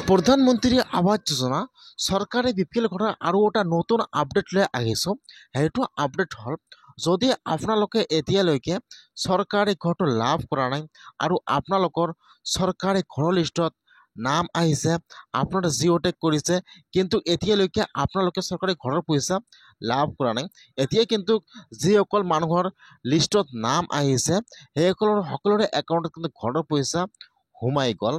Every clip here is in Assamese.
প্ৰধানমন্ত্ৰী আৱাস যোজনা চৰকাৰে বিপিএল ঘৰৰ আৰু এটা নতুন আপডেট লৈ আহিছোঁ। সেইটো আপডেট হ'ল, যদি আপোনালোকে এতিয়ালৈকে চৰকাৰী ঘৰটো লাভ কৰা নাই আৰু আপোনালোকৰ চৰকাৰী ঘৰৰ লিষ্টত নাম আহিছে, আপোনাৰ জিঅ'টেক কৰিছে, কিন্তু এতিয়ালৈকে আপোনালোকে চৰকাৰী ঘৰৰ পইচা লাভ কৰা নাই, এতিয়া কিন্তু যিসকল মানুহৰ লিষ্টত নাম আহিছে সেইসকলৰ সকলোৰে একাউণ্টত কিন্তু ঘৰৰ পইচা সোমাই গ'ল।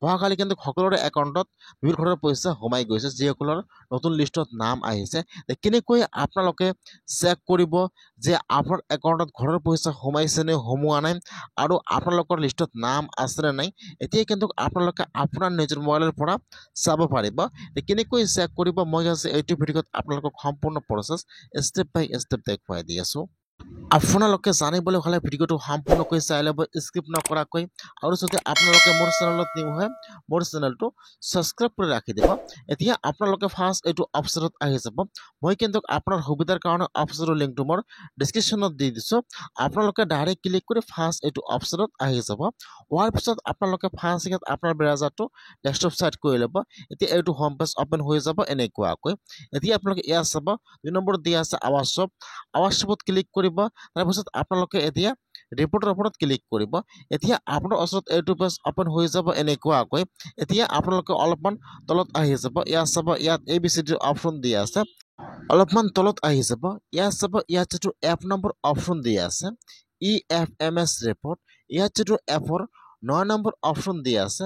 অহাকালি কিন্তু সকলোৰে একাউণ্টত বিপিএল ঘৰৰ পইচা সোমাই গৈছে যিসকলৰ নতুন লিষ্টত নাম আহিছে। কেনেকৈ আপোনালোকে চেক কৰিব যে আপোনাৰ একাউণ্টত ঘৰৰ পইচা সোমাইছে নে সোমোৱা নাই আৰু আপোনালোকৰ লিষ্টত নাম আছেনে নাই, এতিয়া কিন্তু আপোনালোকে আপোনাৰ নিজৰ মোবাইলৰ পৰা চাব পাৰিব। কেনেকৈ চেক কৰিব মই আজি এইটো ভিডিঅ'ত আপোনালোকক সম্পূৰ্ণ প্ৰচেছ ষ্টেপ বাই ষ্টেপ দেখুৱাই দি আছোঁ। আপোনালোকে জানিবলৈ হ'লে ভিডিঅ'টো সম্পূৰ্ণকৈ চাই ল'ব, স্কিপ নকৰাকৈ। আৰু যদি আপোনালোকে মোৰ চেনেলত নিউ হয়, মোৰ চেনেলটো ছাবস্ক্ৰাইব কৰি ৰাখি দিব। এতিয়া আপোনালোকে ফাৰ্ষ্ট এইটো অপশ্যনত আহি যাব। মই কিন্তু আপোনাৰ সুবিধাৰ কাৰণে অপশ্যনৰ লিংকটো মোৰ ডিছক্ৰিপশ্যনত দি দিছোঁ। আপোনালোকে ডাইৰেক্ট ক্লিক কৰি ফাৰ্ষ্ট এইটো অপশ্যনত আহি যাব। হোৱাৰ পিছত আপোনালোকে ফাৰ্ষ্ট ইয়াত আপোনাৰ ব্ৰাউজাৰটো ডেস্কটপ ছাইড কৰি ল'ব। এতিয়া এইটো হোম পেজ অ'পেন হৈ যাব এনেকুৱাকৈ। এতিয়া আপোনালোকে ইয়াত চাব 2 নম্বৰত দিয়া আছে আৱাজ শ্বপ। আৱাজ শ্বপত ক্লিক কৰিব। তাৰপিছত আপোনালোকে এতিয়া ৰিপৰ্টৰ ওপৰত ক্লিক কৰিব। এতিয়া আপোনাৰ ওচৰত এইটো পেজ অ'পেন হৈ যাব এনেকুৱাকৈ। এতিয়া আপোনালোকে অলপমান তলত আহি যাব, ইয়াত চাব, ইয়াত ABCD অপশ্যন দিয়া আছে। অলপমান তলত আহি যাব, ইয়াত চাব, ইয়াত যিটো এপ নম্বৰ অপশ্যন দিয়া আছে EFMS ৰিপৰ্ট, ইয়াত যিটো এপৰ 9 নম্বৰ অপশ্যন দিয়া আছে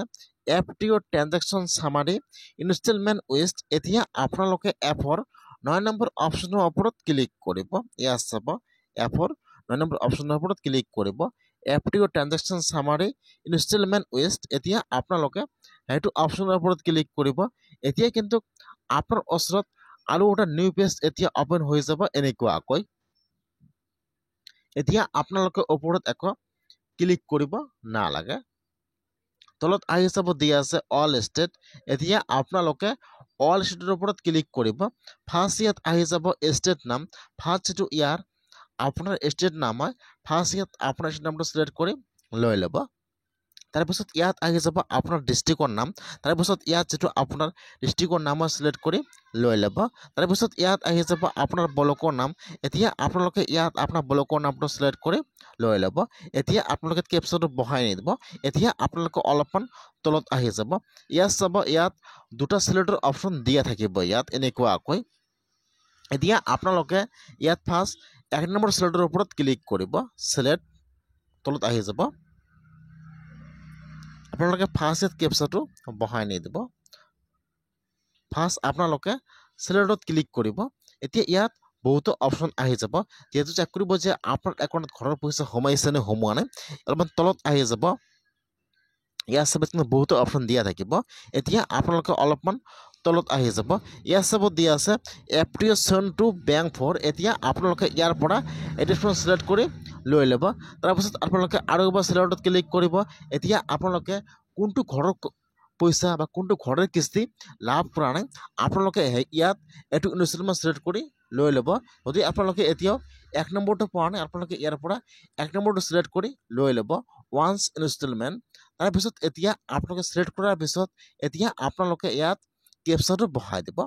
FTO transaction summary instalment wished. এতিয়া আপোনালোকে এপৰ 9 নম্বৰ অপশ্যনৰ ওপৰত ক্লিক কৰিব। ইয়াত চাব, এপৰ 9 নম্বৰ অপশ্যনৰ ওপৰত ক্লিক কৰিব, FTO transaction summary instalment wished. এতিয়া আপোনালোকে সেইটো অপশ্যনৰ ওপৰত ক্লিক কৰিব। এতিয়া কিন্তু আপোনাৰ ওচৰত আৰু এটা নিউ পেজ এতিয়া অ'পেন হৈ যাব এনেকুৱাকৈ। এতিয়া আপোনালোকে ওপৰত একো ক্লিক কৰিব নালাগে। তলত আহি চাব দিয়া আছে অল ষ্টেট। এতিয়া আপোনালোকে অল ষ্টেটৰ ওপৰত ক্লিক কৰিব। ফাৰ্ষ্ট ইয়াত আহি যাব ষ্টেট নাম। ফাৰ্ষ্ট যিটো ইয়াৰ আপোনাৰ ষ্টেট নাম হয়, ফাৰ্ষ্ট ইয়াত আপোনাৰ ষ্টেট নামটো চিলেক্ট কৰি লৈ ল'ব। তাৰপিছত ইয়াত আহি যাব আপোনাৰ ডিষ্ট্ৰিক্টৰ নাম। তাৰপিছত ইয়াত যিটো আপোনাৰ ডিষ্ট্ৰিক্টৰ নাম চিলেক্ট কৰি লৈ ল'ব। তাৰপিছত ইয়াত আহি যাব আপোনাৰ ব্লকৰ নাম। এতিয়া আপোনালোকে ইয়াত আপোনাৰ ব্লকৰ নামটো চিলেক্ট কৰি লৈ ল'ব। এতিয়া আপোনালোকে কেপচাটো বহাই নিদিব। এতিয়া আপোনালোকে অলপমান তলত আহি যাব, ইয়াত চাব, ইয়াত দুটা চিলেক্টৰ অপশ্যন দিয়া থাকিব ইয়াত এনেকুৱাকৈ। এতিয়া আপোনালোকে ইয়াত ফাৰ্ষ্ট 1 নম্বৰ চিলেক্টৰ ওপৰত ক্লিক কৰিব। চিলেক্ট তলত আহি যাব, আপোনালোকে ফাৰ্ষ্ট ইয়াত কেপচাটো বহাই নিদিব। ফাৰ্ষ্ট আপোনালোকে চিলেক্টত ক্লিক কৰিব। এতিয়া ইয়াত বহুতো অপশ্যন আহি যাব, যিহেতু চেক কৰিব যে আপোনাৰ একাউণ্টত ঘৰৰ পইচা সোমাইছে নে সোমোৱা নাই। অলপমান তলত আহি যাব, ইয়াত চাব বহুতো অপশ্যন দিয়া থাকিব। এতিয়া আপোনালোকে অলপমান তলত আহি যাব, ইয়াত চাব দিয়া আছে এপ্ৰিয়েশ্যন টু বেংক ফৰ। এতিয়া আপোনালোকে ইয়াৰ পৰা এডিশ্যন চিলেক্ট কৰি লৈ ল'ব। তাৰপিছত আপোনালোকে আৰু এবাৰ চিলেক্টত ক্লিক কৰিব। এতিয়া আপোনালোকে কোনটো ঘৰৰ পইচা বা কোনটো ঘৰৰ কিস্তি লাভ কৰা নাই, আপোনালোকে ইয়াত এইটো ইনষ্টলমেণ্ট চিলেক্ট কৰি লৈ ল'ব। যদি আপোনালোকে এতিয়াও 1 নম্বৰটো পোৱা নাই, আপোনালোকে ইয়াৰ পৰা 1 নম্বৰটো চিলেক্ট কৰি লৈ ল'ব, ওৱান্স ইনষ্টলমেণ্ট। তাৰপিছত এতিয়া আপোনালোকে চিলেক্ট কৰাৰ পিছত এতিয়া আপোনালোকে ইয়াত কেপচাটো বহাই দিব।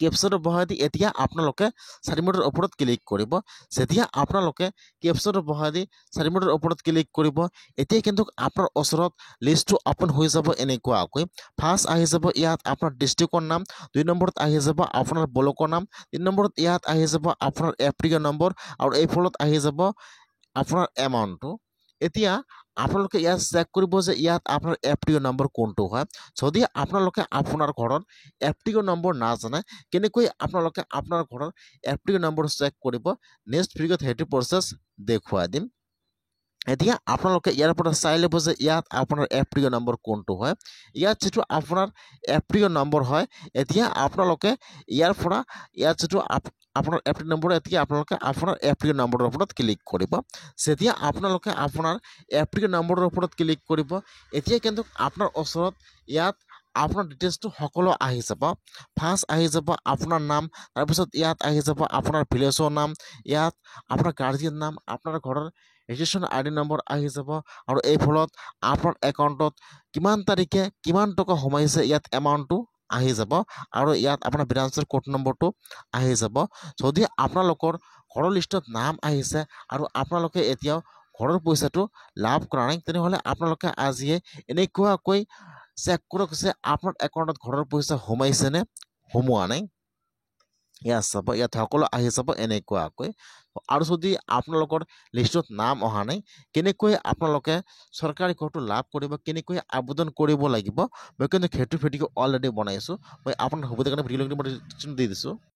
কেপচাটো বহাই দি এতিয়া আপোনালোকে 4 মিনিটৰ ওপৰত ক্লিক কৰিব। যেতিয়া আপোনালোকে কেপচাটো বহাই দি 4 মিনিটৰ ওপৰত ক্লিক কৰিব, এতিয়া কিন্তু আপোনাৰ ওচৰত লিষ্টটো অ'পেন হৈ যাব এনেকুৱাকৈ। ফাৰ্ষ্ট আহি যাব ইয়াত আপোনাৰ ডিষ্ট্ৰিক্টৰ নাম, 2 নম্বৰত আহি যাব আপোনাৰ ব্লকৰ নাম, 3 নম্বৰত ইয়াত আহি যাব আপোনাৰ এপ্ৰিকৰ নম্বৰ, আৰু এই ফলত আহি যাব আপোনাৰ এমাউণ্টটো। এতিয়া আপোনালোকে ইয়াত চেক কৰিব যে ইয়াত আপোনাৰ এপ্ৰিকৰ নম্বৰ কোনটো হয়। যদি আপোনালোকে আপোনাৰ ঘৰত এপ্ৰিকৰ নম্বৰ নাজানে, কেনেকৈ আপোনালোকে আপোনাৰ ঘৰৰ এপ্ৰিকৰ নম্বৰ চেক কৰিব, নেক্সট ভিডিঅ'ত সেইটো প্ৰচেছ দেখুৱাই দিম। এতিয়া আপোনালোকে ইয়াৰ পৰা চাই ল'ব যে ইয়াত আপোনাৰ এপ্ৰিকৰ নম্বৰ কোনটো হয়। ইয়াত যিটো আপোনাৰ এপ্ৰিকৰ নম্বৰ হয়, এতিয়া আপোনালোকে ইয়াৰ পৰা ইয়াত যিটো আপোনাৰ এপ্ৰিক নম্বৰ, এতিয়া আপোনালোকে আপোনাৰ এপ্ৰিকৰ নম্বৰৰ ওপৰত ক্লিক কৰিব। যেতিয়া আপোনালোকে আপোনাৰ এপ্ৰিকৰ নম্বৰৰ ওপৰত ক্লিক কৰিব, এতিয়া কিন্তু আপোনাৰ ওচৰত ইয়াত আপোনাৰ ডিটেইলছটো সকলো আহি যাব। ফাৰ্ষ্ট আহি যাব আপোনাৰ নাম, তাৰপিছত ইয়াত আহি যাব আপোনাৰ ভিলেজৰ নাম, ইয়াত আপোনাৰ গাৰ্জিয়ান নাম, আপোনাৰ ঘৰৰ ৰেজিষ্ট্ৰেশ্যন ID নম্বৰ আহি যাব আৰু এই ফলত আপোনাৰ একাউণ্টত কিমান তাৰিখে কিমান টকা সোমাইছে ইয়াত এমাউণ্টটো আহি যাব আৰু ইয়াত আপোনাৰ ব্ৰাঞ্চৰ কোড নম্বৰটো আহি যাব যদি আপোনালোকৰ ঘৰৰ লিষ্টত নাম আহিছে আৰু আপোনালোকে এতিয়াও ঘৰৰ পইচাটো লাভ কৰা নাই তেনেহ'লে আপোনালোকে আজিয়ে এনেকুৱাকৈ চেক কৰক যে আপোনাৰ একাউণ্টত ঘৰৰ পইচা সোমাইছে নে সোমোৱা নাই ইয়াত চাব ইয়াত সকলো আহি যাব এনেকুৱাকৈ আৰু যদি আপোনালোকৰ লিষ্টত নাম অহা নাই কেনেকৈ আপোনালোকে চৰকাৰী ঘৰটো লাভ কৰিব কেনেকৈ আবেদন কৰিব লাগিব মই কিন্তু সেইটো ভিডিঅ' অলৰেডি বনাইছোঁ মই আপোনাৰ সুবিধাৰ কাৰণে ভিডিঅ' দি দিছোঁ